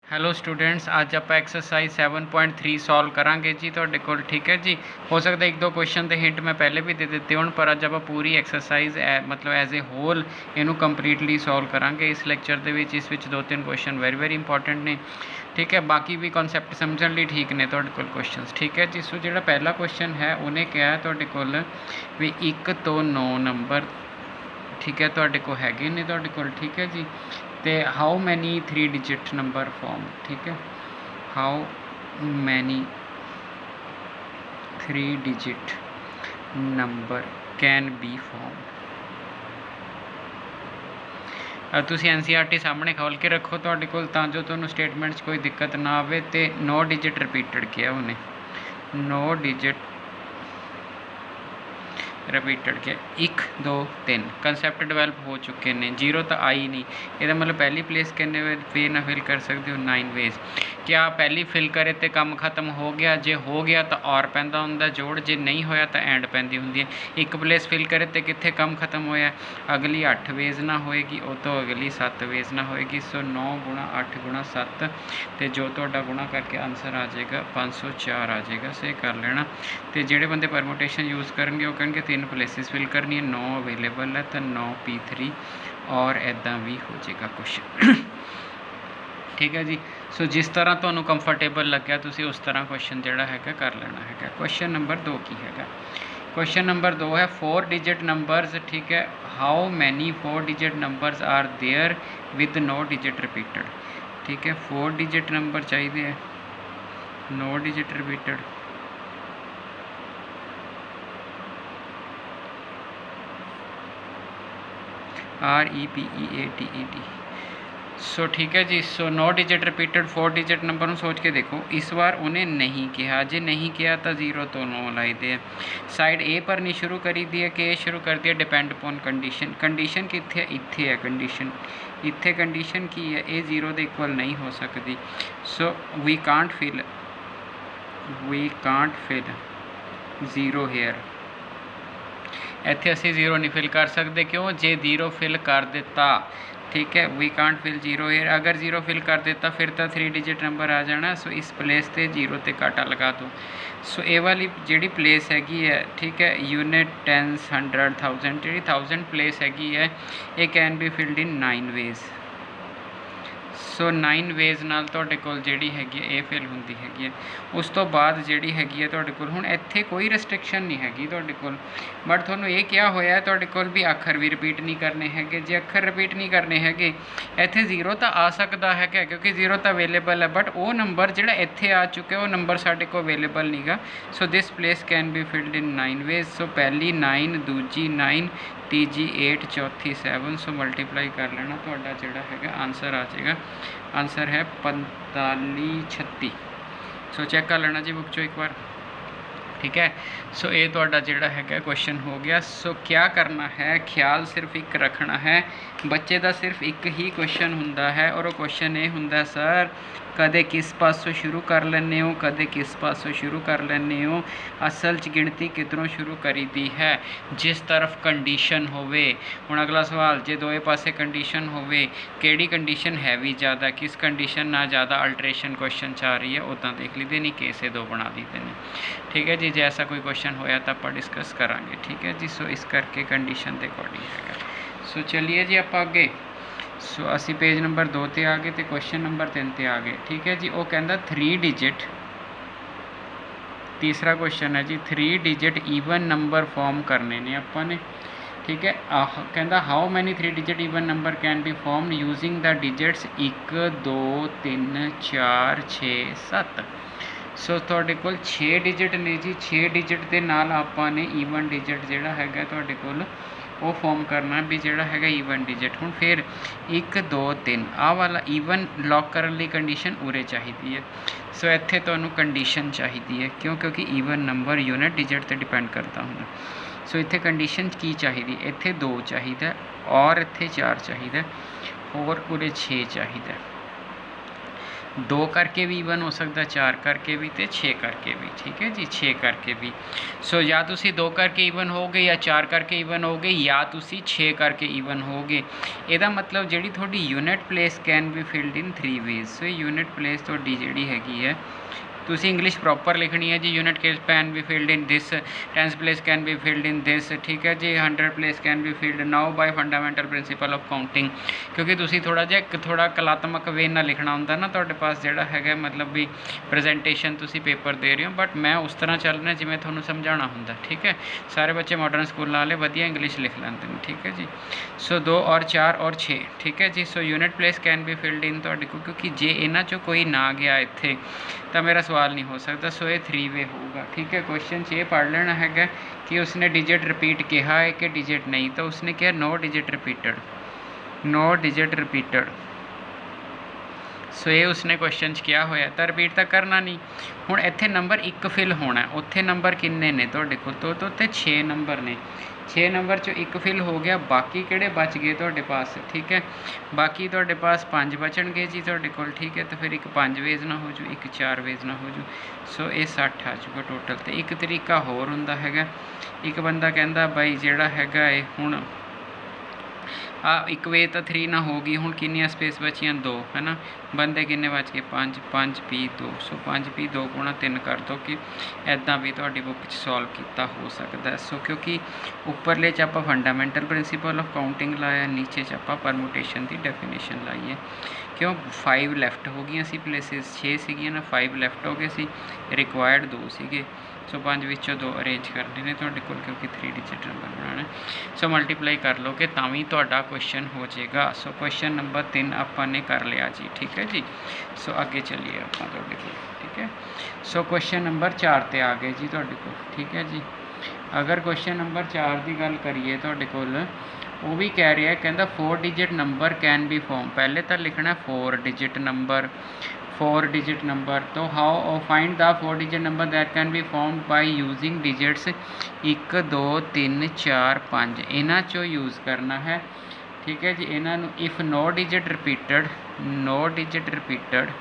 Hello students, ਅੱਜ ਆਪਾਂ exercise 7.3 solve ਕਰਾਂਗੇ ਜੀ ਤੁਹਾਡੇ ਕੋਲ। ਠੀਕ ਹੈ ਜੀ, ਹੋ ਸਕਦਾ ਇੱਕ ਦੋ ਕੁਐਸਚਨ ਦੇ ਹਿੰਟ ਮੈਂ ਪਹਿਲੇ ਵੀ ਦੇ ਦਿੱਤੇ ਹੋਣ, ਪਰ ਅੱਜ ਆਪਾਂ ਪੂਰੀ ਐਕਸਰਸਾਈਜ਼ ਮਤਲਬ ਐਜ਼ ਏ ਹੋਲ ਇਹਨੂੰ ਕੰਪਲੀਟਲੀ ਸੋਲਵ ਕਰਾਂਗੇ ਇਸ ਲੈਕਚਰ ਦੇ ਵਿੱਚ। ਇਸ ਵਿੱਚ ਦੋ ਤਿੰਨ ਕੁਐਸਚਨ ਵੈਰੀ ਇੰਪੋਰਟੈਂਟ ਨੇ। ਠੀਕ ਹੈ, ਬਾਕੀ ਵੀ ਕਨਸੈਪਟ ਸਮਝਣ ਲਈ ਠੀਕ ਨੇ ਤੁਹਾਡੇ ਕੋਲ ਕੁਐਸਚਨਸ। ਠੀਕ ਹੈ ਜੀ, ਸੋ ਜਿਹੜਾ ਪਹਿਲਾ ਕੁਐਸਚਨ ਹੈ ਉਹਨੇ ਕਿਹਾ ਤੁਹਾਡੇ ਕੋਲ ਵੀ 1 ਤੋਂ 9 ਨੰਬਰ, ਠੀਕ ਹੈ, ਤੁਹਾਡੇ ਕੋਲ ਹੈਗੇ ਨੇ ਤੁਹਾਡੇ ਕੋਲ। ਠੀਕ ਹੈ ਜੀ, ਤੇ ਹਾਊ ਮੈਨੀ 3 ਡਿਜਿਟ ਨੰਬਰ ਫॉर्म। ठीक है, how many 3 digit number can be form. ਤੁਸੀਂ NCERT ਸਾਹਮਣੇ ਖੋਲ ਕੇ ਰੱਖੋ ਤੁਹਾਡੇ ਕੋਲ, ਤਾਂ ਜੋ ਤੁਹਾਨੂੰ ਸਟੇਟਮੈਂਟ 'ਚ ਕੋਈ ਦਿੱਕਤ ਨਾ ਆਵੇ। ਤੇ 9 ਡਿਜਿਟ ਰਿਪੀਟਡ ਕਿਹਾ ਉਹਨੇ, 9 ਡਿਜਿਟ ਰਿਪੀਟਡ ਕਿਹਾ 1 2 3 ਕੰਸੈਪਟ ਡਿਵੈਲਪ ਹੋ ਚੁੱਕੇ ਨੇ। 0 ਤਾਂ ਆਈ ਨਹੀਂ, ਇਹਦਾ ਮਤਲਬ ਪਹਿਲੀ ਪਲੇਸ ਕਿੰਨੇ ਵੇ ਨਾਲ ਫਿਲ ਕਰ ਸਕਦੇ ਹੋ? 9 ਵੇਜ਼। ਕਿਆ ਪਹਿਲੀ ਫਿਲ ਕਰੇ ਤੇ ਕੰਮ ਖਤਮ ਹੋ ਗਿਆ? ਜੇ ਹੋ ਗਿਆ ਤਾਂ ਔਰ ਪੈਂਦਾ ਹੁੰਦਾ ਜੋੜ, ਜੇ ਨਹੀਂ ਹੋਇਆ ਤਾਂ ਐਂਡ ਪੈਂਦੀ ਹੁੰਦੀ ਹੈ। ਇੱਕ ਪਲੇਸ ਫਿਲ ਕਰੇ ਤੇ ਕਿੱਥੇ ਕੰਮ ਖਤਮ ਹੋਇਆ? ਅਗਲੀ 8 ਵੇਜ਼ ਨਾ ਹੋਏਗੀ, ਉਹ ਤੋਂ ਅਗਲੀ 7 ਵੇਜ਼ ਨਾ ਹੋਏਗੀ। ਸੋ 9 ਗੁਣਾ 8 ਗੁਣਾ 7, ਤੇ ਜੋ ਤੁਹਾਡਾ ਗੁਣਾ ਕਰਕੇ ਆਨਸਰ ਆ ਜਾਏਗਾ 504 ਆ ਜਾਏਗਾ। ਸੇ ਕਰ ਲੈਣਾ। ਤੇ ਜਿਹੜੇ ਬੰਦੇ ਪਰਮੋਟੇਸ਼ਨ ਯੂਜ਼ ਕਰਨਗੇ ਉਹ ਕਹਿਣਗੇ 3 ਪਲੇਸਿਸ ਫਿਲ ਕਰਨੀ ਹੈ, 9 ਅਵੇਲੇਬਲ ਹੈ ਤਾਂ 9 P3 ਔਰ ਇੱਦਾਂ ਵੀ ਹੋ ਜਾਏਗਾ ਕੁਛ। ਠੀਕ ਹੈ ਜੀ, ਸੋ ਜਿਸ ਤਰ੍ਹਾਂ ਤੁਹਾਨੂੰ ਕੰਫਰਟੇਬਲ ਲੱਗਿਆ ਤੁਸੀਂ ਉਸ ਤਰ੍ਹਾਂ ਕੁਐਸਚਨ ਜਿਹੜਾ ਹੈਗਾ ਕਰ ਲੈਣਾ ਹੈਗਾ। ਕੁਐਸਚਨ ਨੰਬਰ 2 ਕੀ ਹੈਗਾ? ਕੁਐਸਚਨ ਨੰਬਰ 2 ਹੈ 4 ਡਿਜਿਟ ਨੰਬਰਸ। ਠੀਕ ਹੈ, how many 4 digit numbers are there with 9 digit repeated. ਠੀਕ ਹੈ, 4 ਡਿਜਿਟ ਨੰਬਰ ਚਾਹੀਦੇ ਹੈ, 9 ਡਿਜਿਟ ਰਿਪੀਟਡ। REPEATED। ਸੋ ਠੀਕ ਹੈ ਜੀ, ਸੋ 9 ਡਿਜਿਟ ਰਿਪੀਟਡ 4 ਡਿਜਿਟ ਨੰਬਰ ਨੂੰ ਸੋਚ ਕੇ ਦੇਖੋ। ਇਸ ਵਾਰ ਉਹਨੇ ਨਹੀਂ ਕਿਹਾ, ਜੇ ਨਹੀਂ ਕਿਹਾ ਤਾਂ 0 ਤੋਂ 9 ਲਾਈਦੇ ਆ। ਸਾਈਡ A ਭਰਨੀ ਸ਼ੁਰੂ ਕਰੀ ਦੀ ਹੈ ਕਿ A ਸ਼ੁਰੂ ਕਰਦੀ ਹੈ? Depend upon condition. ਕੰਡੀਸ਼ਨ ਕਿੱਥੇ ਹੈ? ਇੱਥੇ ਹੈ ਕੰਡੀਸ਼ਨ। ਇੱਥੇ ਕੰਡੀਸ਼ਨ ਕੀ ਹੈ? ਇਹ 0 ਦੇ ਇਕੁਅਲ ਨਹੀਂ ਹੋ ਸਕਦੀ। ਸੋ ਵੀ ਕਾਂਟ ਫਿਲ 0 ਹੇਅਰ। ਇੱਥੇ ਅਸੀਂ 0 ਨਹੀਂ ਫਿਲ ਕਰ ਸਕਦੇ, ਕਿਉਂ? ਜੇ 0 ਫਿਲ ਕਰ ਦਿੱਤਾ, ਠੀਕ ਹੈ, ਵੀ ਕਾਂਟ ਫਿਲ 0 ਹੇਅਰ। ਅਗਰ 0 ਫਿਲ ਕਰ ਦਿੱਤਾ ਫਿਰ ਤਾਂ 3 ਡਿਜਿਟ ਨੰਬਰ ਆ ਜਾਣਾ। ਸੋ ਇਸ ਪਲੇਸ 'ਤੇ 0 'ਤੇ ਕਾਟਾ ਲਗਾ ਦਿਓ। ਸੋ ਇਹ ਵਾਲੀ ਜਿਹੜੀ ਪਲੇਸ ਹੈਗੀ ਹੈ, ਠੀਕ ਹੈ, ਯੂਨਿਟ, ਟੈਂਸ, 100, 1000, ਜਿਹੜੀ 1000 ਪਲੇਸ ਹੈਗੀ ਹੈ, ਇਹ can be filled in 9 ways. So 9 ways ਨਾਲ ਤੁਹਾਡੇ ਕੋਲ ਜਿਹੜੀ ਹੈਗੀ ਹੈ ਇਹ ਫਿਲ ਹੁੰਦੀ ਹੈਗੀ ਹੈ। ਉਸ ਤੋਂ ਬਾਅਦ ਜਿਹੜੀ ਹੈਗੀ ਹੈ ਤੁਹਾਡੇ ਕੋਲ ਹੁਣ ਇੱਥੇ ਕੋਈ ਰਿਸਟ੍ਰਿਕਸ਼ਨ ਨਹੀਂ ਹੈਗੀ ਤੁਹਾਡੇ ਕੋਲ, ਬਟ ਤੁਹਾਨੂੰ ਇਹ ਕਿਹਾ ਹੋਇਆ ਤੁਹਾਡੇ ਕੋਲ ਵੀ ਅੱਖਰ ਵੀ ਰਿਪੀਟ ਨਹੀਂ ਕਰਨੇ ਹੈਗੇ। ਜੇ ਅੱਖਰ ਰਿਪੀਟ ਨਹੀਂ ਕਰਨੇ ਹੈਗੇ, ਇੱਥੇ 0 ਤਾਂ ਆ ਸਕਦਾ ਹੈਗਾ ਕਿਉਂਕਿ 0 ਤਾਂ ਅਵੇਲੇਬਲ ਹੈ, ਬਟ ਉਹ ਨੰਬਰ ਜਿਹੜਾ ਇੱਥੇ ਆ ਚੁੱਕਿਆ ਉਹ ਨੰਬਰ ਸਾਡੇ ਕੋਲ ਅਵੇਲੇਬਲ ਨਹੀਂਗਾ। So this place can be filled in 9 ways. So ਪਹਿਲੀ 9, ਦੂਜੀ 9, ਤੀਜੀ 8, ਚੌਥੀ 7। ਸੋ ਮਲਟੀਪਲਾਈ ਕਰ ਲੈਣਾ, ਤੁਹਾਡਾ ਜਿਹੜਾ ਹੈਗਾ ਆਨਸਰ ਆ ਜਾਏਗਾ। ਆਨਸਰ ਹੈ 4536। ਸੋ ਚੈੱਕ ਕਰ ਲੈਣਾ ਜੀ ਬੁੱਕ 'ਚੋਂ ਇੱਕ ਵਾਰ। ਠੀਕ ਹੈ, ਸੋ ਇਹ ਤੁਹਾਡਾ ਜਿਹੜਾ ਹੈਗਾ ਕੁਐਸਚਨ ਹੋ ਗਿਆ। ਸੋ ਕਿਆ ਕਰਨਾ ਹੈ? ਖਿਆਲ ਸਿਰਫ ਇੱਕ ਰੱਖਣਾ ਹੈ, ਬੱਚੇ ਦਾ ਸਿਰਫ ਇੱਕ ਹੀ ਕੁਐਸਚਨ ਹੁੰਦਾ ਹੈ, ਔਰ ਉਹ ਕੁਐਸਚਨ ਇਹ ਹੁੰਦਾ ਸਰ ਕਦੇ ਕਿਸ ਪਾਸੋਂ ਸ਼ੁਰੂ ਕਰ ਲੈਂਦੇ ਹੋ, ਕਦੇ ਕਿਸ ਪਾਸੋਂ ਸ਼ੁਰੂ ਕਰ ਲੈਂਦੇ ਹੋ। ਅਸਲ 'ਚ ਗਿਣਤੀ ਕਿੱਧਰੋਂ ਸ਼ੁਰੂ ਕਰੀਦੀ ਹੈ? ਜਿਸ ਤਰਫ ਕੰਡੀਸ਼ਨ ਹੋਵੇ। ਹੁਣ ਅਗਲਾ ਸਵਾਲ, ਜੇ ਦੋਵੇਂ ਪਾਸੇ ਕੰਡੀਸ਼ਨ ਹੋਵੇ, ਕਿਹੜੀ ਕੰਡੀਸ਼ਨ ਹੈਵੀ ਜ਼ਿਆਦਾ, ਕਿਸ ਕੰਡੀਸ਼ਨ ਨਾਲ ਜ਼ਿਆਦਾ ਅਲਟਰੇਸ਼ਨ ਕੁਐਸਚਨ 'ਚ ਆ ਰਹੀ ਹੈ, ਉੱਦਾਂ ਦੇਖ ਲਈਦੇ, ਨਹੀਂ ਕੇਸੇ ਦੋ ਬਣਾ ਦਈਦੇ ਨੇ। ਠੀਕ ਹੈ ਜੀ, ਜੇ ਐਸਾ ਕੋਈ ਕੁਐਸਚਨ ਹੋਇਆ ਤਾਂ ਆਪਾਂ ਡਿਸਕਸ ਕਰਾਂਗੇ। ਠੀਕ ਹੈ ਜੀ, ਸੋ ਇਸ ਕਰਕੇ ਕੰਡੀਸ਼ਨ ਦੇ ਅਕੋਰਡਿੰਗ ਹੈਗਾ। ਸੋ ਚਲਿਏ ਜੀ ਆਪਾਂ ਅੱਗੇ। ਸੋ ਅਸੀਂ ਪੇਜ ਨੰਬਰ 2 'ਤੇ ਆ ਗਏ ਅਤੇ ਕੁਐਸਚਨ ਨੰਬਰ 3 'ਤੇ ਆ ਗਏ। ਠੀਕ ਹੈ ਜੀ, ਉਹ ਕਹਿੰਦਾ 3 ਡਿਜਿਟ, ਤੀਸਰਾ ਕੁਐਸਚਨ ਹੈ ਜੀ 3 ਡਿਜਿਟ ਈਵਨ ਨੰਬਰ ਫਾਰਮ ਕਰਨੇ ਨੇ ਆਪਾਂ ਨੇ। ਠੀਕ ਹੈ, ਕਹਿੰਦਾ how many 3 digit even number can be formed using the digits 1 2 3 4 6 7। ਸੋ ਤੁਹਾਡੇ ਕੋਲ 6 ਡਿਜਿਟ ਨੇ ਜੀ। 6 ਡਿਜਿਟ ਦੇ ਨਾਲ ਆਪਾਂ ਨੇ ਈਵਨ ਡਿਜਿਟ ਜਿਹੜਾ ਹੈਗਾ ਤੁਹਾਡੇ ਕੋਲ ਉਹ ਫਾਰਮ ਕਰਨਾ ਵੀ ਜਿਹੜਾ ਹੈਗਾ ਈਵਨ ਡਿਜਿਟ। ਹੁਣ ਫਿਰ 1 2 3 ਆਹ ਵਾਲਾ ਈਵਨ ਲੌਕ ਕਰਨ ਲਈ ਕੰਡੀਸ਼ਨ ਉਰੇ ਚਾਹੀਦੀ ਹੈ। ਸੋ ਇੱਥੇ ਤੁਹਾਨੂੰ ਕੰਡੀਸ਼ਨ ਚਾਹੀਦੀ ਹੈ, ਕਿਉਂਕਿ ਈਵਨ ਨੰਬਰ ਯੂਨਿਟ ਡਿਜਿਟ 'ਤੇ ਡਿਪੈਂਡ ਕਰਦਾ ਹੁੰਦਾ। ਸੋ ਇੱਥੇ ਕੰਡੀਸ਼ਨ ਕੀ ਚਾਹੀਦੀ? ਇੱਥੇ 2 ਚਾਹੀਦਾ, ਔਰ ਇੱਥੇ 4 ਚਾਹੀਦਾ, ਹੋਰ ਉਰੇ 6 ਚਾਹੀਦਾ। 2 करके भी ਈਵਨ हो सकता, 4 करके भी तो 6 करके भी। ठीक है जी, 6 करके भी। सो या तुसी 2 करके ਈਵਨ होगे या 4 करके ਈਵਨ होगे या तुसी 6 करके ਈਵਨ होगे। ਇਹਦਾ मतलब ਜਿਹੜੀ ਤੁਹਾਡੀ unit place can be filled in 3 ways. So unit place ਤੁਹਾਡੀ ਜਿਹੜੀ ਹੈਗੀ ਹੈ, ਤੁਸੀਂ इंग्लिश प्रॉपर लिखनी है जी। Unit case can be filled in this, tens place can be filled in this. ठीक है जी, 100 place can be filled now by fundamental principle of counting. क्योंकि तुसी थोड़ा जिहा एक थोड़ा कलात्मक वे नाल लिखना होंदा ना, तुहाडे पास जिहड़ा हैगा मतलब भी प्रेजेंटेशन तुसी पेपर दे रहे हो, बट मैं उस तरह चल रहा जिवें तुहानूं समझाउणा हुंदा। ठीक है, सारे बच्चे मॉडर्न स्कूल वाले वधिया इंग्लिश लिख लैंदे ने। ठीक है जी। सो 2 और 4 और 6। ठीक है जी। So unit place can be filled in तुहाडे कोल, क्योंकि जे इन्हां चों कोई ना गया इत्थे तो मेरा सवाल नहीं हो सकता। सो ये 3 वे होगा। ठीक है, क्वेश्चन 'च ये पढ़ लेना है कि उसने डिजिट रिपीट कहा है कि डिजिट नहीं। तो उसने कहा no digit repeated, no digit रिपीटड। सो ये उसने क्वेश्चन 'च किया होया, तो रिपीट तो करना नहीं। हुण इत्थे नंबर 1 फिल होना, उत्थे नंबर किन्ने ने तुहाडे कोल? तो उत्ते 6 नंबर ने। 6 नंबर चो 1 फिल हो गया, बाकी किहड़े बच गए तुहाडे पास? ठीक है, बाकी तुहाडे पास 5 बचणगे जी तुहाडे कोल। ठीक है, तो फिर एक 5 वेज ना हो जू, एक 4 वेज ना हो जू। सो ये 60 आ जूगा टोटल। तो एक तरीका होर हुंदा हैगा, एक बंदा कहंदा बाई जिहड़ा हैगा ये हुण एक वे तो 3 ना होगी, हुण किन्नियां स्पेस बचियां? 2 है ना। बंदे किन्ने बच गए? 5, 5 पी 2। सो 5 पी 2 गुणा 3 कर दो कि ऐदा भी तुहाडी बुक च सॉल्व किया हो सकता है। सो क्योंकि उपरले च आपां फंडामेंटल प्रिंसिपल ऑफ काउंटिंग लाया, नीचे च आपां परमुटेशन की डेफिनेशन लाई है। क्यों 5 लैफ्ट हो गई सी प्लेसिस, 6 सीगियां ना, 5 लैफ्ट हो गए सी, रिक्वायर्ड 2 सीगे। सो 5 विचों 2 अरेंज करने ने तुहाडे कोल, क्योंकि 3 डिजिट नंबर बनाना। सो मल्टीप्लाई कर लो कि तां तुहाडा क्वेश्चन हो जाएगा। सो क्वेश्चन नंबर 3 आपां ने कर लिया जी। ठीक है जी। सो आगे चलिए आपां तुहाडे कोल। ठीक है, सो क्वेश्चन नंबर 4 ते आ गए जी तुहाडे कोल। ठीक है जी। अगर क्वेश्चन नंबर 4 की गल करिए तुहाडे कोल, वो भी कह रहा है, कहता 4 digit number can be form. पहले तो लिखना 4 डिजिट नंबर, 4 डिजिट नंबर। तो how find the 4 digit number that can be formed by using digits 1 2 3 4 5। इन्हां चो यूज़ करना है। ठीक है जी। इन्हां नूं if no digit repeated, no digit repeated.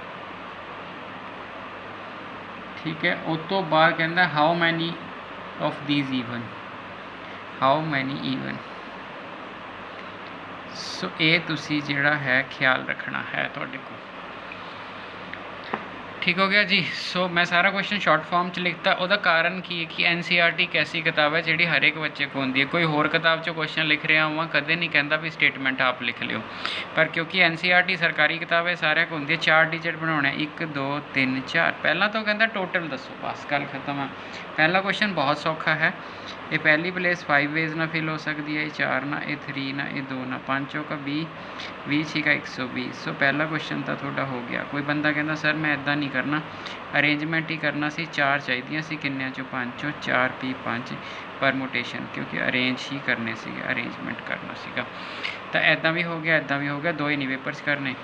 ठीक है, उस तो बाद कहता how many of these even, how many even. So ये तुसी जिहड़ा है ख्याल रखना है तुहाडे कोल। ठीक हो गया जी। सो मैं सारा क्वेश्चन शॉर्ट फॉर्म च लिखता। उसका कारण की है कि NCERT एक ऐसी किताब है जी हर एक बच्चे को होंगी है। कोई होर किताब चो क्वेश्चन लिख रहा हुआ कदे नहीं कहता भी स्टेटमेंट आप लिख लियो, पर क्योंकि NCERT सरकारी किताब है, सारे को होंगी है। 4 डिजिट बनाने, 1 2 3 4। पहला तो कहता टोटल दसो, बस गल खत्म है। पहला क्वेश्चन बहुत सौखा है। ये पहली प्लेस 5 वेज ना फिल हो सकती है, ये 4 ना, ये 3 ना, ये 2 ना, 5 का 20, 20 का 120। सो पहला क्वेश्चन तो थोड़ा हो गया। कोई बंदा कहता सर मैं इदा नहीं करना, अरेंजमेंट ही करना सी, 4 चाहिए सी, किन्ने चो 5 चो 4 पी 5 परमुटेशन, क्योंकि अरेंज ही करने से, अरेंजमेंट करना सीगा। तो ऐदा भी हो गया, ऐदा भी हो गया, 2 ही नहीं पेपर करने।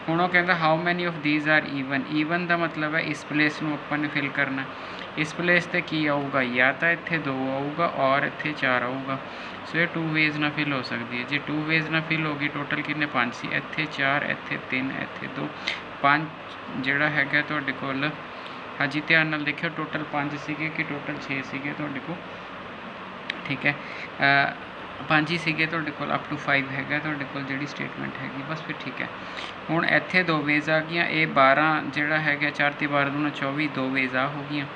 हुण वो कहता how many of these are even. Even का मतलब है इस प्लेस में अपन ने फिल करना। इस प्लेस पर की आऊगा, या तो इत्थे 2 आऊगा और इत्थे 4 आऊगा। सो ये 2 वेज ना फिल हो सकती है। जो 2 वेज ना फिल होगी, टोटल किन्ने 5 सी, इत्थे 4, इत्थे 3, इत्थे 2, 5 जिहड़ा हैगा तुहाडे कोल। हाँ जी, ध्यान नाल देखियो, टोटल 5 सीगे कि टोटल 6 सीगे तुहाडे कोल। ठीक है, 5 ही सीगे तुहाडे कोल, अप टू 5 हैगा तुहाडे कोल जिहड़ी स्टेटमेंट हैगी, बस फिर ठीक है। हुण इत्थे 2 वेज आ गईयां, ये 12 जिहड़ा हैगा 4 ते 12 दूना 24, 2 वेज आ हो गईयां।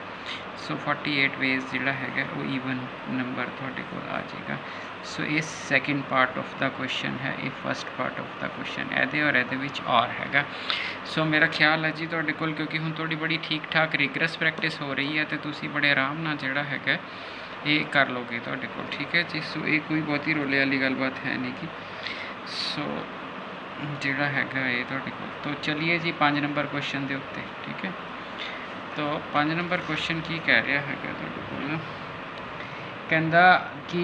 सो 48 वेज जिहड़ा हैगा वो ईवन नंबर तुहाडे कोल आ जाएगा। सो ये second part of the question है, ये first part of the question एदे और एदे विच और हैगा। सो मेरा ख्याल है जी तुहाडे कोल, क्योंकि हुण थोड़ी बड़ी ठीक ठाक रिगरस प्रैक्टिस हो रही है, तो तुसीं बड़े आराम नाल जिहड़ा हैगा ये कर लोगे तुहाडे कोल। ठीक है जी। सो ये कोई बहुती रोले वाली गलबात है नहीं कि। सो जिहड़ा हैगा ये तुहाडे कोल। तो चलिए जी 5 नंबर क्वेश्चन के उत्ते। ठीक है, तो 5 नंबर क्वेश्चन की कह रहा है तुहाडे कोल, कहंदा कि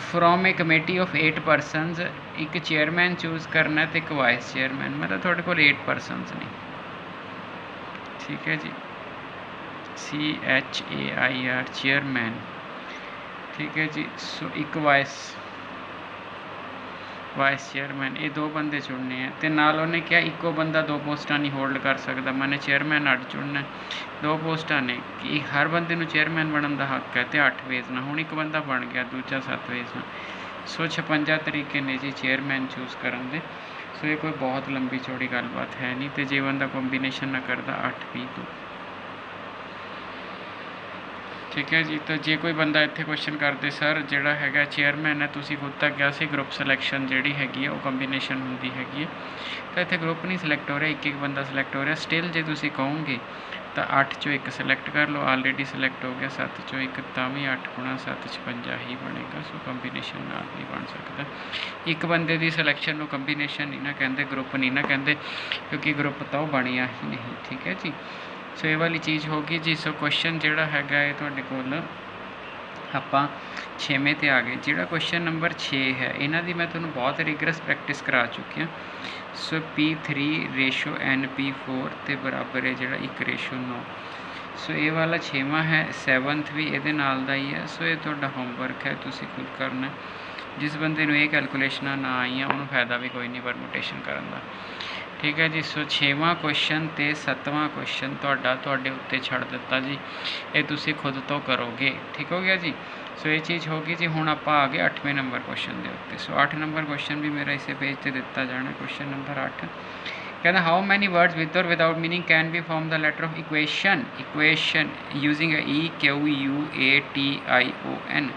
from A committee of 8 persons एक चेयरमैन चूज करना है तो एक वाइस चेयरमैन। मतलब थोड़े को 8 परसनस नहीं। ठीक है जी, CHAIR चेयरमैन। ठीक है जी। सो एक वाइस चेयरमैन, ये 2 बंदे चुनने हैं। तो नाल उन्हें क्या इक्को बंदा 2 पोस्टां नहीं होल्ड कर सकता, मैंने चेयरमैन 8 चुनना, 2 पोस्टां ने कि हर बंदे नूं चेयरमैन बनने का हक है, तो 8 भेजना। हुण एक बंदा बन गया, दूजा 7 भेजना। सो 56 तरीके ने जी चेयरमैन चूज़ करन दे। सो ये कोई बहुत लंबी चौड़ी गलबात है नहीं। तो जे बंदा कॉम्बीनेशन ना करता 8 भी 2, ठीक है जी। तो जे कोई बंदा इत्थे क्वेश्चन करते सर जिहड़ा हैगा चेयरमैन है, तुसीं खुद तक कहा सी ग्रुप सिलैक्शन जिहड़ी हैगी है वो कॉम्बीनेशन हुंदी हैगी है, तो इत्थे ग्रुप नहीं सिलैक्ट हो रहा, एक एक बंदा सिलैक्ट हो रहा। स्टिल जे तुसीं कहोगे तो 8 चों 1 सिलैक्ट कर लो, ऑलरेडी सिलैक्ट हो गया। 7 चों 1 तां भी 8 गुणा 7 56 ही बनेगा। सो कॉम्बीनेशन नाल नहीं बन सकता। एक बंदे की सिलैक्शन नूं कॉम्बीनेशन नहीं ना कहते, ग्रुप नहीं ना कहते, क्योंकि ग्रुप तो बनिया ही नहीं, ठीक है जी। सो ये वाली चीज़ होगी जी। सो क्वेश्चन जिहड़ा हैगा ये तुहाडे कोल आपां 6वें ते आ गए। जिहड़ा क्वेश्चन नंबर 6 है, इन्हां दी मैं तुहानूं बहुत रिगरस प्रैक्टिस करा चुकी हाँ। सो P3:NP4 ते बराबर है जिहड़ा 1:9। सो ये वाला 6वां है। 7th भी ये नाल दा ही है। सो ये तुहाडा होमवर्क है, तुसीं खुद करना। जिस बंदे नूं ये कैलकुलेशनां ना आईयां उन्होंने फायदा भी कोई नहीं परमुटेशन करन दा, ठीक है जी। सो 6वां क्वेश्चन तो 7वां क्वेश्चन तुहाडे उत्ते छड़ दिता जी, ये तुसीं खुद तो करोगे, ठीक हो गया जी। सो ये चीज़ होगी जी। हुण आपां आ गए 8वें नंबर क्वेश्चन के उत्ते। सो 8 नंबर क्वेश्चन भी मेरा इसे पेज पर दिता जाना। क्वेश्चन नंबर 8 कहना हाउ मैनी वर्ड्स विद और without meaning can be form the letter of equation using EQUATION।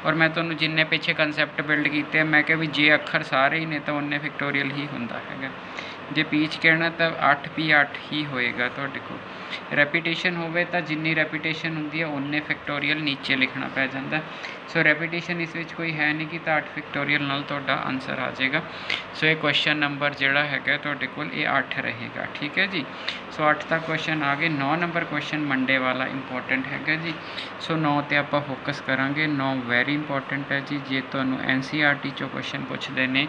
और मैं तुहानूं जिन्ने पिछे कंसैप्ट बिल्ड किए मैं क्या भी जे अखर सारे ही ने तो उन्ने फिक्टोरियल ही हुंदा हैगा। जे पीच कहना तो 8P8 ही होएगा तुहाडे कोल। रैपीटेशन होवे तो जिन्नी रैपीटेशन हुंदी है उन्ने फिक्टोरियल नीचे लिखना पै जांदा। सो रैपीटेशन इस विच कोई है नहीं कि 8 फिक्टोरियल नाल तुहाडा आंसर आ जाएगा। सो ये क्वेश्चन नंबर जिहड़ा हैगा तुहाडे कोल ये 8 रहेगा, ठीक है जी। सो 8 तक क्वेश्चन आ गए। 9 नंबर क्वेश्चन मंडे वाला इंपॉर्टेंट हैगा जी। सो 9 ते आपां फोकस करांगे। 9 वैरी इंपॉर्टेंट है जी। जे तुहानूं NCERT चों क्वेश्चन पुछदे ने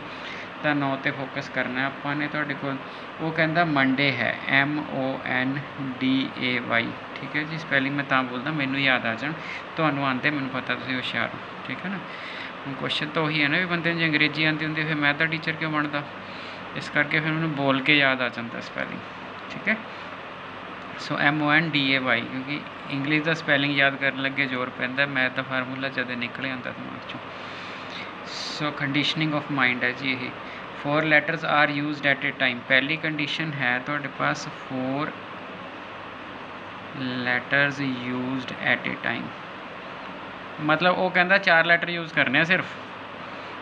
तो 9 ते फोकस करना है आपां ने। तुहाडे कोल वो कहता मंडे है, MONDAY, ठीक है जी। स्पैलिंग मैं तां बोलदा मैनूं याद आ जाण, तुहानूं आंदे मैनूं पता तुसीं हुशियार हो, ठीक है ना। हुण क्वेश्चन तो वही है ना भी बंदे जो अंग्रेजी आती होंदी फिर मैं तो टीचर क्यों बनता, इस करके फिर मैनूं बोल के याद आ जाता स्पैलिंग, ठीक है। सो MONDAY, क्योंकि इंग्लिश का स्पैलिंग याद करन लगे जोर पैंदा, मैथ का फार्मूला जद निकल आता दिमाग चों। सो कंडीशनिंग ऑफ माइंड है जी ये। 4 letters are used at a time. पहली कंडीशन है तुहाडे पास 4 letters used at a time, मतलब वो कहता 4 लेटर यूज़ करने सिर्फ,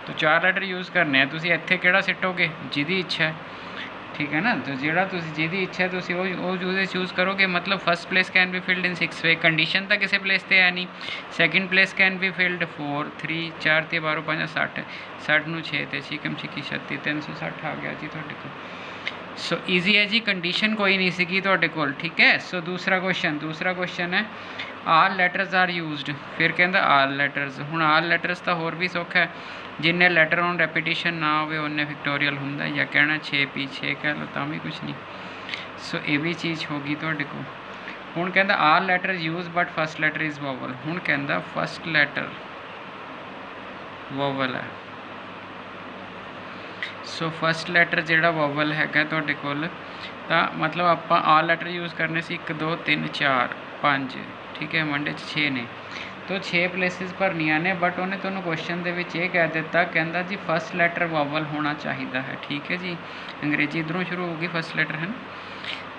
तो 4 लेटर यूज़ करने तुसीं इत्थे किहड़ा सिटोगे जिहदी इच्छा है, ठीक है ना। तो जिहड़ा तुसीं जिहदी इच्छा है तुसीं वो चूज़ करोगे। मतलब first place can be filled in 6 way. Condition तो किसी प्लेस पर है नहीं। Second place can be field 4 3 4 ते 12 5 60 60 नूं 6 ते 6 कम 6 36 360 आ गया जी तुहाडे कोल। सो ईजी है जी। कंडीशन कोई नहीं सी तुहाडे कोल, ठीक है। सो दूसरा क्वेश्चन है आल लेटर्स आर यूज्ड। फिर कहता आल लेटर्स। हुण आल लेटर्स तो होर भी सौखा है, जिन्ने लेटर ऑन रैपीटेशन ना होवे उन्ने फिक्टोरियल हुंदा, या कहना 6P6 कह लो तां भी कुछ नहीं। सो ये भी चीज़ होगी तुहाडे कोल। हुण कहता all letter use but first letter is vowel. हुण कहता फस्ट लेटर वोवल है। सो फस्ट लेटर जिहड़ा वोवल हैगा तुहाडे कोल, तां मतलब आपां आल लेटर यूज़ करने से 1 2 3 4 5, ठीक है। मंडे 6 ने तो 6 प्लेसिस भरनियां ने, बट उन्हें तुहानूं क्वेश्चन दे विच ये कह दिता, कहंदा जी फस्ट लेटर वोवल होना चाहिए है, ठीक है जी। अंग्रेजी इधरों शुरू होगी फस्ट लेटर है ना,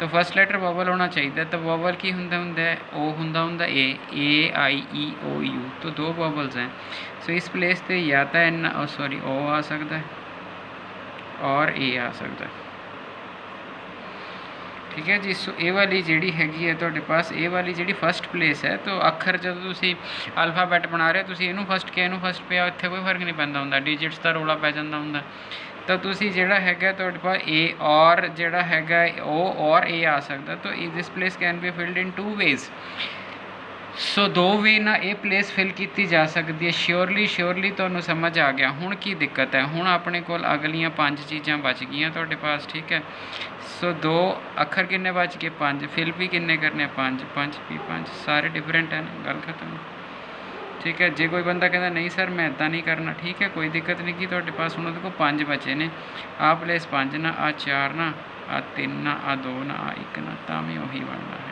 तो फस्ट लेटर वोवल होना चाहिए। तो वोवल की हुंदा है ओ हुंदा AIEOU, तो 2 वोवल्स हैं। सो इस प्लेस पे या तो ओ आ सकता है और ए आ सकता है, ठीक है जी। सो ए वाली जिहड़ी हैगी है तुहाडे पास, ए वाली जिहड़ी फस्ट प्लेस है, तो अखर जब तुसीं अल्फाबैट बना रहे हो तुसीं इहनूं फस्ट किया इहनूं फस्ट पिया, इत्थे कोई फर्क नहीं पैंदा हुंदा, डिजिट्स का रौला पै जांदा हुंदा। तो तुसीं जिहड़ा हैगा तुहाडे पास ए और जिहड़ा हैगा ओ और ए आ सकदा, तो this place can be filled in 2 ways. So 2 way ना ये प्लेस फिल की जा सकती है। श्योरली तुहानूं समझ आ गया। हुण की दिक्कत है, हुण अपने कोल अगलियां 5 चीज़ां बच गईयां तुहाडे पास, ठीक है। सो 2 अखर किन्ने बच गए 5, फिल भी किन्ने करने 5 5 भी 5, सारे डिफरेंट हैं, गल खत्म, ठीक है। जे कोई बंदा कहता नहीं सर मैं इदा नहीं करना, ठीक है कोई दिक्कत नहीं की तुहाडे पास हुण देखो 5 बचे ने, आ प्लेस 5 ना, आ 4 ना, आ 3 ना, आ 2 ना, आ 1 ना, तां भी उही बनना है।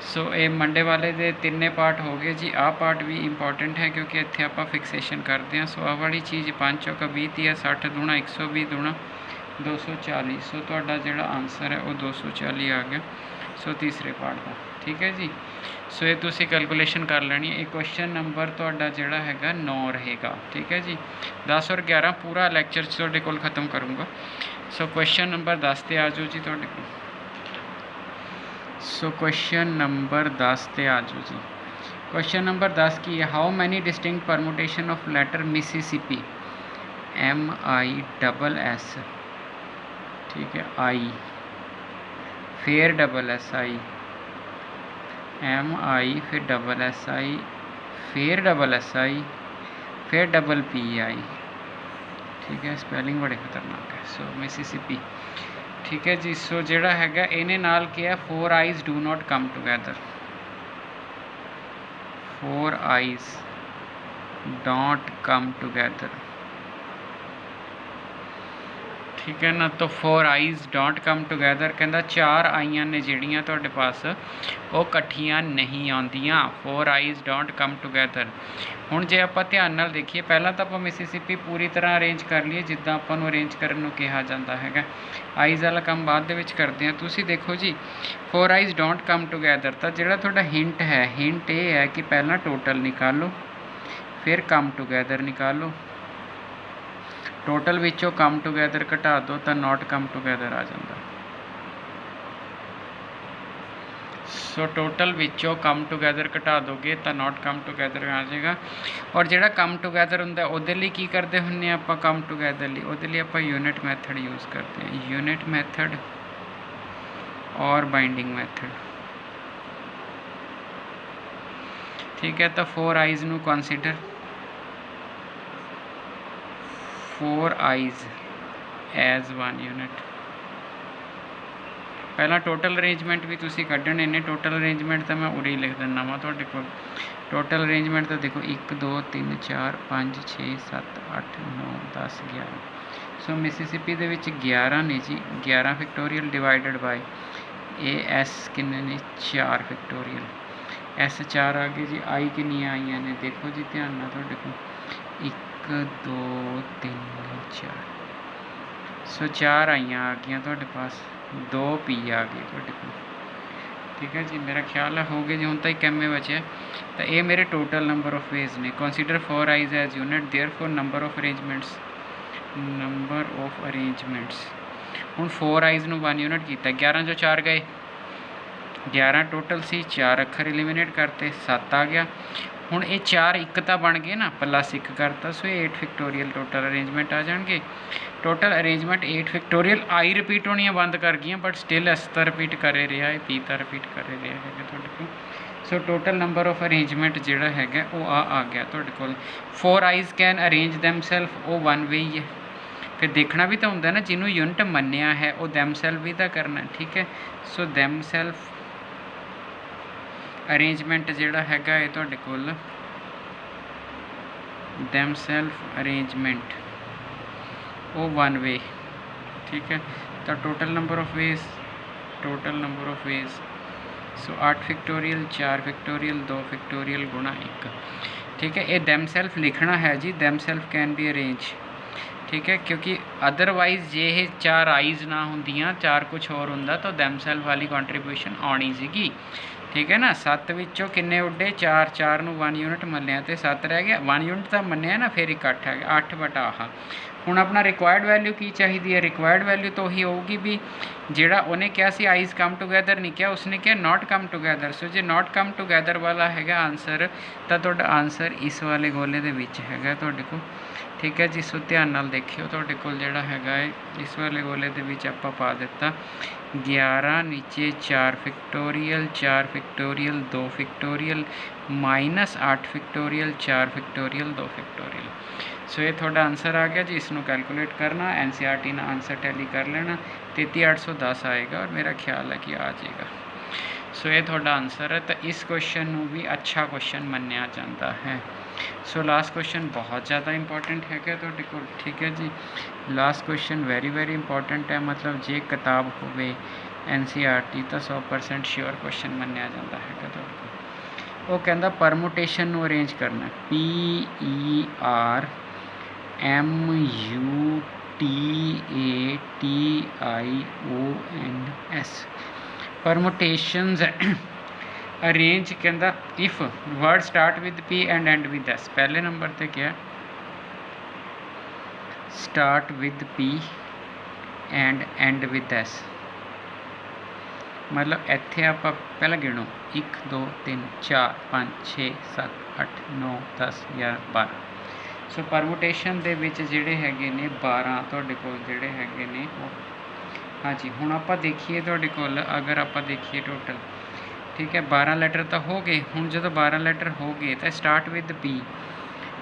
सो ये मंडे वाले दे तिन्ने पार्ट हो गए जी। आ पार्ट भी इंपॉर्टेंट है क्योंकि इत्थे आपां फिक्सेशन करते हैं। सो आ वाली चीज़ 5 चौका 20 ती है, 60 दूना 120 दूना 240। सो तुहाडा जिहड़ा आंसर है वो 240 आ गया। सो तीसरे पार्ट का, ठीक है जी। सो ये तुसी कैलकुलेशन कर लेनी है। क्वेश्चन नंबर तुहाडा जिहड़ा हैगा 9 रहेगा, ठीक है जी। 10 और 11 पूरा लैक्चर तुहाडे कोल खत्म करूँगा। सो क्वेश्चन नंबर 10 ते आ जाओ जी तुहाडे कोल। सो क्वेश्चन नंबर 10 ते आ जाओ जी। क्वेश्चन नंबर 10 की है, how many distinct permutation of letter Mississippi, MISS, ठीक है, आई फिर SSI, MI फिर SSI फिर SSI फिर PI, ठीक है। स्पैलिंग बड़े खतरनाक है। सो मिसिसिपी, ठीक है जी। सो जिहड़ा हैगा इहने नाल क्या, 4 eyes do not come together, 4 eyes don't come together, ठीक है ना। तो 4 आइज़ डोंट कम टुगैदर कहता 4 आइयां ने जिहड़ियां तुहाडे पास वो कट्ठियां नहीं आउंदियां, 4 आइज़ डोंट कम टुगैदर। हुण जे आपां ध्यान नाल देखिए, पहला तो आपां मिसिसिपी पूरी तरह अरेंज कर लईए जिद्दां आपां नूं अरेंज करन नूं कहा जांदा हैगा। आइज़ वाला काम बाद दे विच करदे हां। तुसीं देखो जी 4 आइज़ डोंट कम टुगैदर, तो जिहड़ा तुहाडा हिंट है, हिंट ये है कि पहला टोटल निकालो फिर कम टुगैदर निकालो, टोटल विचों कम टुगैदर घटा दो तो नॉट कम टुगैदर आ जाता। सो टोटल विचों कम टुगैदर घटा दोगे तो नॉट कम टुगैदर आ जाएगा। और जिहड़ा कम टुगैदर हुंदा उहदे लई की करदे हुन्ने आपां, कम टुगैदर लई उहदे लई आपां यूनिट मैथड यूज़ करते हैं, यूनिट मैथड और बाइंडिंग मैथड, ठीक है। तो 4 आइज़ नूं कंसीडर, 4 आइज़ एज 1 यूनिट। पहला टोटल अरेंजमेंट भी तुसी कड्ढने ने, टोटल अरेंजमेंट तो मैं उरे ही लिख दिना वा तुहाडे कोल। टोटल अरेंजमेंट तो देखो 1 2 3 4 5 6 7 8 9 10 11। सो मिसिसिपी दे विच 11 ने जी, 11 फैक्टोरियल डिवाइडेड बाय एस किन्ने ने 4 फैक्टोरियल, एस 4 आ गए जी। आई किन्नियां आईयां ने देखो जी ध्यान नाल तुहाडे कोल 1 2 3 4। सो 4 आईयां आ गईयां तुहाडे पास, 2 पी आ गए तुहाडे कोल, ठीक है जी। मेरा ख्याल है हो गए जी। हुण तां 1 एम बचे, तो ये मेरे टोटल नंबर ऑफ वेज ने। Consider 4 I's as unit, therefore number of arrangements, number of arrangements. हुण 4 आइज़ नूं 1 यूनिट कीता, 11 चों 4 गए, 11 टोटल सी, 4 अखर एलिमिनेट करते, 7 आ गया। हुण ये 4 1 तो बन गए ना, प्लस 1 करता, सो 8 फैक्टोरियल टोटल अरेंजमेंट आ जाएंगे। Total arrangement 8 factorial. I repeat होनी बंद कर गई, बट स्टिल एस तो रिपीट करे रहा है, पी तो रिपीट करे रहा है तुहाडे कोल। So total number of arrangement जिहड़ा हैगा वो आ गया तुहाडे कोल। 4 आइज़ कैन अरेंज दैमसैल्फ, वो 1 वे ही है। फिर देखना भी तो होंदा ना, जिन्होंने यूनिट मन्निया है वो दैमसैल्फ भी तो करना, ठीक है। सो दैमसैल्फ अरेंजमेंट जिहड़ा हैगा ये तुहाडे कोल, दैमसैल्फ अरेंजमेंट वो 1 वे, ठीक है। तो total number of veg, total number of veg, so 8 factorial 4 factorial 2 factorial गुणा 1, ठीक है। ये दैमसैल्फ लिखना है जी, दैमसैल्फ कैन बी अरेंज, ठीक है। क्योंकि अदरवाइज़ जे ये 4 आइज़ ना होंदियां, 4 कुछ होर हुंदा तो दैमसैल्फ वाली कॉन्ट्रीब्यूशन आनी सीगी, ठीक है ना। 7 विचों किन्ने उड्डे, 4, 4 नूं 1 यूनिट मन्निया तो 7 रह गया, 1 यूनिट तो मन्निया ना, फिर 1 8 है, 8 बटा आह। हुण अपना रिक्वायर्ड वैल्यू की चाहिए है, रिक्वायर्ड वैल्यू तो ही होगी भी जिहड़ा उन्हें क्या सी आइज़ कम टुगैदर नहीं किया, उसने क्या not come together. So J not come together वाला हैगा आंसर, तो तुहाडा आंसर इस वाले गोले दे विच हैगा तुहाडे कोल, ठीक है जी। सो ध्यान नाल देखियो तुहाडे कोल जिहड़ा हैगा है इस वाले गोले दे विच आपां पा दित्ता 11 नीचे 4 factorial 4 factorial 2 factorial minus 8 factorial 4 factorial 2 factorial. So ये थोड़ा आंसर आ गया जी। इसनों कैलकुलेट करना, NCERT ना आंसर टैली कर लेना, 33810 आएगा और मेरा ख्याल है कि आ जाएगा। सो ये थोड़ा आंसर है। तो इस क्वेश्चन में भी अच्छा क्वेश्चन मन्या जाता है। सो लास्ट क्वेश्चन बहुत ज़्यादा इंपॉर्टेंट है क्या तो देखो, ठीक है जी। लास्ट क्वेश्चन वेरी इंपॉर्टेंट है, मतलब जे किताब होवे NCERT तो 100% श्योर क्वेश्चन मन्या जाता है क्या तो वो कहता परमुटेशन ਨੂੰ अरेंज करना, PERMUTATIONS परमुटेशंस अरेंज कहता if word start with P and and with S। पहले नंबर पे क्या start with P and and with S, मतलब इत्थे आप पहला गिनो 1 2 3 4 5 6 7 8 9 10 11 12। सो परमुटेशन दे विच जिहड़े हैगे ने 12 तुहाडे कोल जिहड़े हैगे ने वो। हाँ जी, हुण आपां देखीए तुहाडे कोल अगर आपां देखीए टोटल, ठीक है 12 लैटर तो हो गए। हुण जदों 12 लैटर हो गए तो स्टार्ट विद P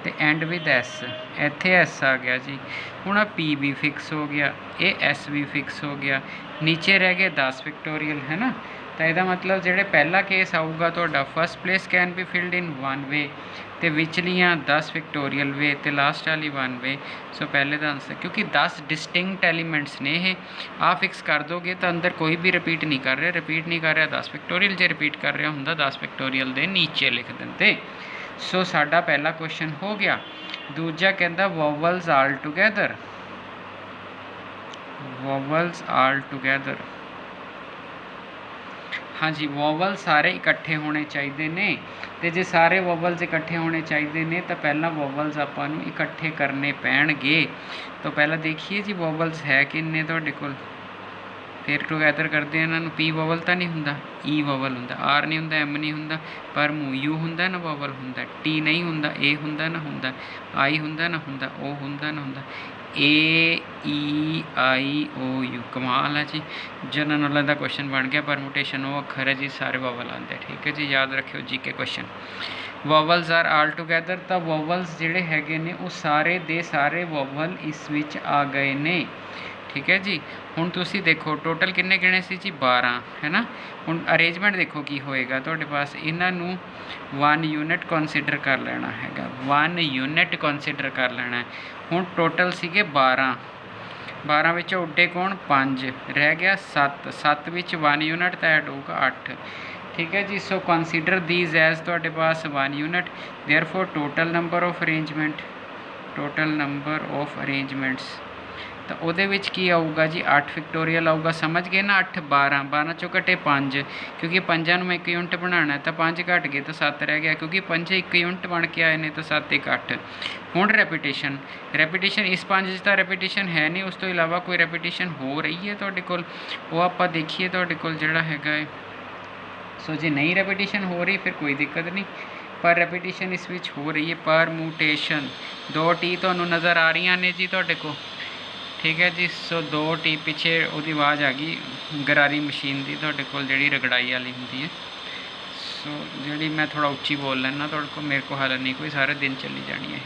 तो एंड विद S, इत्थे S आ गया जी। हुण P भी फिक्स हो गया, ये S भी फिक्स हो गया, नीचे रह गए 10 फिक्टोरियल है ना। तो यदा मतलब जो पहला केस आऊगा तो first place can be filled इन 1 वे, तो विचलियाँ 10 फिक्टोरियल वे, तो लास्ट वाली 1 वे। सो पहले का आंसर, क्योंकि 10 डिस्टिंक्ट एलीमेंट्स ने ये आ फिक्स कर दोगे तो अंदर कोई भी रिपीट नहीं कर रहा, 10 फिक्टोरियल जो रिपीट कर रहा होंगे 10 फिक्टोरियल के नीचे लिख देंगे। सो साडा पहला क्वेश्चन हो गया। दूजा कहता वोवल्स आल टुगैदर, वोवल्स आल टुगैदर। हाँ जी, वोवल सारे इकट्ठे होने चाहिए ने, तो जे सारे वोवल्स इकट्ठे होने चाहिए ने तो पहला वोवल्स आपां नूं इकट्ठे करने पैणगे। तो पहला देखिए जी वोवल्स है किन्ने तुहाडे कोल, फिर टुगैदर करते हैं इन्हों। P वोवल तो नहीं होंदा, E वोवल होंदा, R नहीं होंदा, M नहीं होंदा, पर U होंदा ना वोवल होंदा, T नहीं होंदा, A होंदा ना होंदा, I होंदा ना होंदा, O होंदा ना होंदा, AEIOU। कमाल है जी, जनरल का क्वेश्चन बन गया। परमुटेशन वो अखर है जी, सारे वोवल आते हैं, ठीक है जी, याद रखियो जी के question. Vowels are all together, तो वोवल्स जिहड़े हैगे ने वो सारे दे सारे वोवल इस विच आ गए ने, ठीक है जी। हुण तुसी देखो टोटल किन्ने गिने सी जी 12 है ना। हुण अरेंजमेंट देखो की होएगा तुहाडे पास, इन्हां नूं 1 यूनिट कंसीडर कर लेना हैगा, 1 यूनिट कंसीडर कर लेना है। हुण टोटल सीगे 12 विचों उड्डे कौन 5, रह गया 7, 7 विच 1 यूनिट तो ऐड होगा 8, ठीक है जी। सो कंसीडर दीज एज तुहाडे पास 1 unit, therefore total number of arrangements तो उहदे विच की आऊगा जी 8 फिक्टोरियल आऊगा, समझ गए ना। 8 12 चों घटे 5, क्योंकि 5 मैं 1 यूनिट बनाना है तो 5 घट गए तो 7 रह गया, क्योंकि 5 1 यूनिट बन के आए ने तो 7 1 8। हुण रैपीटेशन इस 5 तो रैपीटेशन है नहीं, उस तो इलावा कोई रैपीटेशन हो रही है तुहाडे कोल, वो आपां देखिए तुहाडे कोल जिहड़ा हैगा है। सो जे नहीं रैपीटेशन हो रही फिर कोई दिक्कत नहीं, पर रैपीटेशन इस विच हो रही है। परमुटेशन 2 T तुहानूं नज़र आ रही ने जी तुहाडे कोल, ठीक है जी। सो 2 T पिछे उहदी आवाज़ आ गई गरारी मशीन की तुहाडे कोल जिहड़ी रगड़ाई वाली हुंदी है। सो जिहड़ी मैं थोड़ा उच्ची बोल लैना तुहाडे कोल, मेरे को हल नहीं कोई, सारे दिन चली जानी है।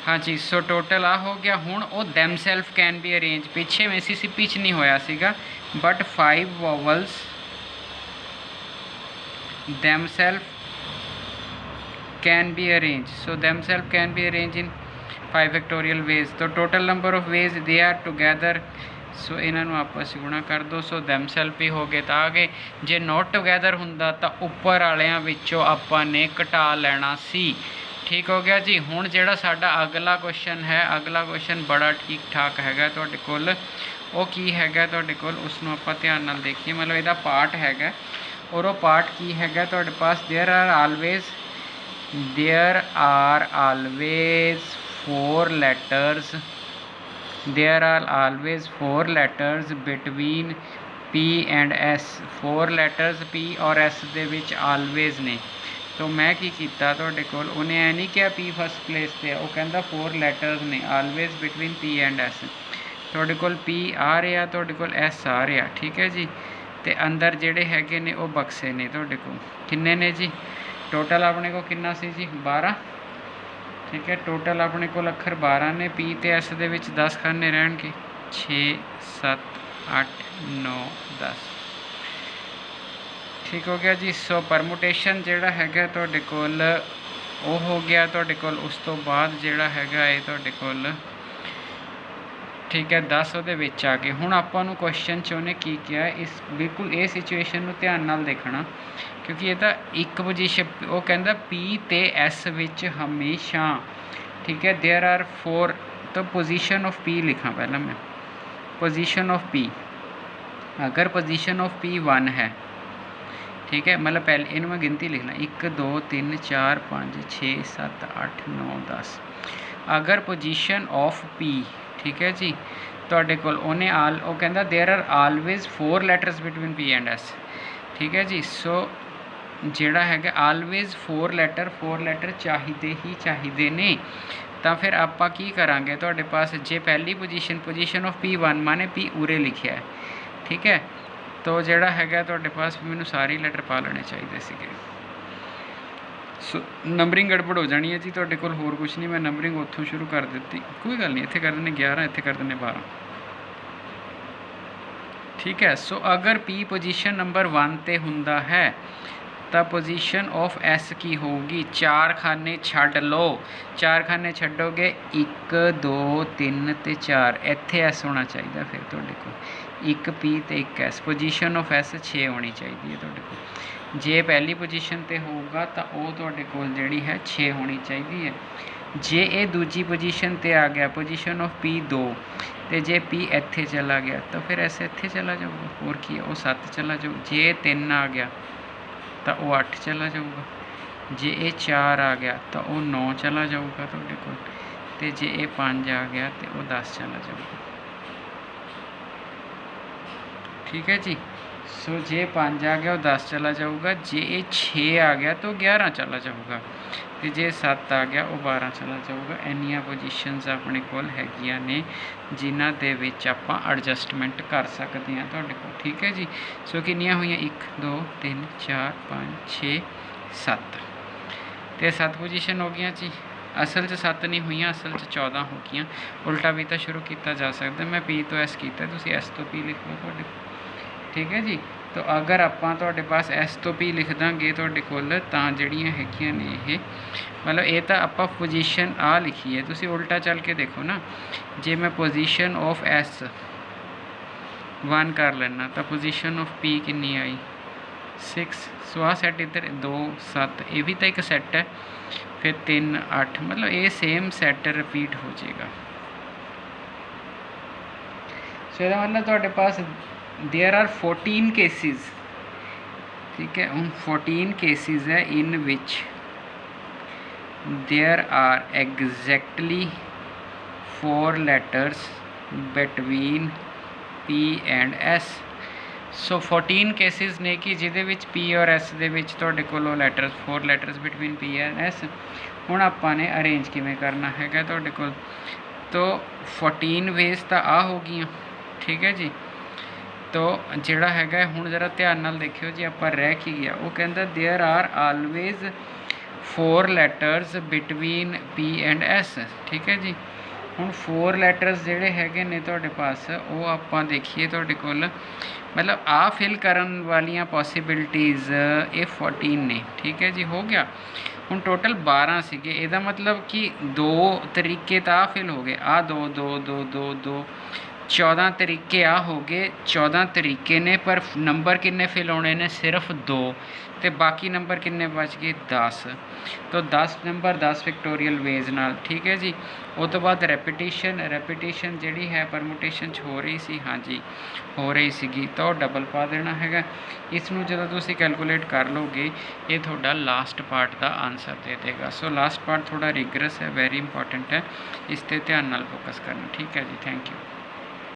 हाँ जी, सो टोटल आ हो गया। हुण वो दैमसैल्फ कैन बी अरेंज, पिछे मिसिसिपी च नहीं होया सीगा, but 5 vowels themselves can be arranged, so themselves can be arranged in 5 factorial ways। तो total number of ways they are together, so इन्हों आपस गुणा कर दो। सो themselves भी हो गए तो आ गए, जे नॉट टुगैदर हुंदा तो उपर वालियां विचों आपां ने घटा लेना सी, ठीक हो गया जी। हुण जिहड़ा साडा अगला क्वेश्चन है, अगला क्वेश्चन बड़ा ठीक ठाक हैगा तुहाडे कोल, वो की हैगा तुहाडे कोल, उसनूं आपां ध्यान नाल देखीए, मतलब इहदा पार्ट हैगा और वो पार्ट की हैगा तुहाडे पास। There are always 4 letters, there are always 4 letters between P and S, 4 letters P और S दे विच always ने। तो मैं की कीता तुहाडे कोल, उन्हें ऐ नहीं किया P फर्स्ट प्लेस पे, वो कहंदा 4 letters ने always between P and S। तुहाडे कोल P आ रहा, तुहाडे कोल S आ रहा, ठीक है जी। तो अंदर जिहड़े हैगे ने वो बक्से ने तुहाडे कोल किन्ने ने जी, टोटल अपने को किन्ना सी जी 12, ठीक है। टोटल अपने को अखर 12 ने, P ते S दे विच 10 खाने रहणगे, 6 7 8 9 10। ठीक हो गया जी। सो परमुटेशन जिहड़ा हैगा तुहाडे कोल ਉਹ हो गया तुहाडे कोल। उस तो बाद जिहड़ा हैगा ये तुहाडे कोल ठीक है 10 ਉਹਦੇ ਵਿੱਚ ਆ ਗਏ। ਹੁਣ ਆਪਾਂ ਨੂੰ ਕੁਐਸਚਨ 'ਚ ਉਹਨੇ ਕੀ ਕਿਹਾ, ਇਸ ਬਿਲਕੁਲ ਇਹ ਸਿਚੁਏਸ਼ਨ ਨੂੰ ਧਿਆਨ ਨਾਲ ਦੇਖਣਾ ਕਿਉਂਕਿ ਇਹ ਤਾਂ ਇੱਕ ਪੋਜੀਸ਼ਨ ਉਹ ਕਹਿੰਦਾ ਪੀ ਤੇ ਐਸ ਵਿੱਚ ਹਮੇਸ਼ਾ ठीक है देयर आर 4। तो पोजीशन ऑफ पी लिखा पहला मैं, पोजीशन ऑफ पी अगर पोजीशन ऑफ पी 1 है ठीक है, मतलब पहले इन मैं गिनती लिखना 1 2 3 4 5 6 7 8 9 10। अगर पोजीशन ऑफ पी ठीक है जी तुहाडे कोल उन्हें आल वो कहता there are always 4 letters between P and S ठीक है जी। सो ਜਿਹੜਾ ਹੈਗਾ ਆਲਵੇਜ਼ 4 ਲੈਟਰ ਚਾਹੀਦੇ ਹੀ ਚਾਹੀਦੇ ਨੇ। ਤਾਂ ਫਿਰ ਆਪਾਂ ਕੀ ਕਰਾਂਗੇ, ਤੁਹਾਡੇ ਪਾਸ ਜੇ ਪਹਿਲੀ position of P1 Mane P ਉਰੇ ਲਿਖਿਆ ਠੀਕ ਹੈ, ਤੋ ਜਿਹੜਾ ਹੈਗਾ ਤੁਹਾਡੇ ਪਾਸ ਮੈਨੂੰ ਸਾਰੇ ਲੈਟਰ ਪਾ ਲੈਣੇ ਚਾਹੀਦੇ ਸੀਗੇ। ਸੋ ਨੰਬਰਿੰਗ ਗੜਬੜ ਹੋ ਜਾਣੀ ਹੈ ਜੀ ਤੁਹਾਡੇ ਕੋਲ, ਹੋਰ ਕੁਛ ਨਹੀਂ। ਮੈਂ ਨੰਬਰਿੰਗ ਉੱਥੋਂ ਸ਼ੁਰੂ ਕਰ ਦਿੱਤੀ, ਕੋਈ ਗੱਲ ਨਹੀਂ। ਇੱਥੇ ਕਰ ਦਿੰਦੇ 11, ਇੱਥੇ ਕਰ ਦਿੰਦੇ 12 ठीक है। सो अगर P पोजीशन नंबर 1 ते हुंदा है तो पोजीशन ऑफ S की होगी 4 खाने छड्ड लो, 4 खाने छड्डोगे 1 2 3 ते 4 इत्थे S होना चाहिए। फिर तुहाडे कोल 1 P ते 1 S, पोजीशन ऑफ S 6 होनी चाहिए तुहाडे कोल। जे पहली पोजीशन ते होगा तो वो तुहाडे कोल जिहड़ी है 6 होनी चाहिए है। जे ये दूजी पोजीशन ते आ गया पोजीशन ऑफ P 2 तो जे P इत्थे चला गया तो फिर ऐसे इत्थे चला जाऊगा, और की है वो 7 चला जाऊ। जे 3 आ गया तो वो 8 चला जाऊगा, जे ये 4 आ गया तो वो 9 चला जाऊगा तुहाडे कोल, ते जे ये 5 आ गया तो वो 10 चला जाऊगा ठीक है जी। सो जे 5 आ गया वो 10 चला जाऊगा, जे ये 6 आ गया तो 11 चला जाऊगा, तो जे 7 आ गया वो 12 चला जाऊगा। इन्नियां पोजीशनस अपने कोल हैगियां ने जिन्हां दे विच आपां एडजस्टमेंट कर सकते हैं तुहाडे कोल ठीक है जी। सो किन्नियां होईयां 1 2 3 4 5 6 7 ते 7 पोजीशन हो गई जी। असल च 7 नहीं हुई, असल च 14 हो गई। उल्टा भी तो शुरू किया जा सकता, मैं P तो S किया, तुसीं S तो P लिख लो तुहाडे ठीक है जी। तो अगर आपां तुहाडे पास S तो P लिख दांगे तुहाडे कोल तां जिहड़ियां हैगियां ने ये मतलब ये तो आपां पोजीशन आ लिखी है, तुसीं उल्टा चल के देखो ना। जे मैं पोजीशन ऑफ S 1 कर लेना तो पोजीशन ऑफ P कितनी आई 6। सो आ सैट इधर 2 7 ये भी तो एक सैट है, फिर 3 8 मतलब ये सेम सैट रिपीट हो जाएगा। सो इसका मतलब तुहाडे पास देयर आर 14 केसिस ठीक है। उन 14 केसिस है in which there are exactly 4 letters between P and S। So 14 cases ने कि जिहदे विच P और S दे विच तुहाडे कोल letters 4 letters between P and S। हुण आपां ने अरेंज किवें करना हैगा तुहाडे कोल, तो 14 वेज तो आ हो गई ठीक है जी। तो जिहड़ा हैगा हुण जरा ध्यान नाल देखियो जी, आपां रह की गया वो कहंदा there are always 4 letters between P and S ठीक है जी। हुण 4 letters जिहड़े हैगे ने तुहाडे पास वो आपां देखिए तुहाडे कोल मतलब आ फिल करन वालियां पॉसिबिलिटीज़ ये 14 ने ठीक है जी। हो गया हुण टोटल 12 सीगे, इहदा मतलब कि 2 तरीके तो आ फिल हो गए, आ 2 2 2 2 2 14 तरीके आ हो गए। 14 तरीके ने पर नंबर किन्ने फिल होने ने सिर्फ 2, तो बाकी नंबर किन्ने बच गए 10। तो 10 नंबर 10 फिक्टोरियल वेज नाल ठीक है जी। उस तो बाद रैपीटिशन जिहड़ी है परमुटेशन हो रही सी, हाँ जी हो रही सी, तो डबल पा देना हैगा। इसनूं जदों तुसीं कैलकुलेट कर लोगे ये थोड़ा लास्ट पार्ट का आंसर दे देगा। सो लास्ट पार्ट थोड़ा रिगरस है, वेरी इंपॉर्टेंट है, इस ते ध्यान नाल फोकस करना ठीक है जी। Thank you.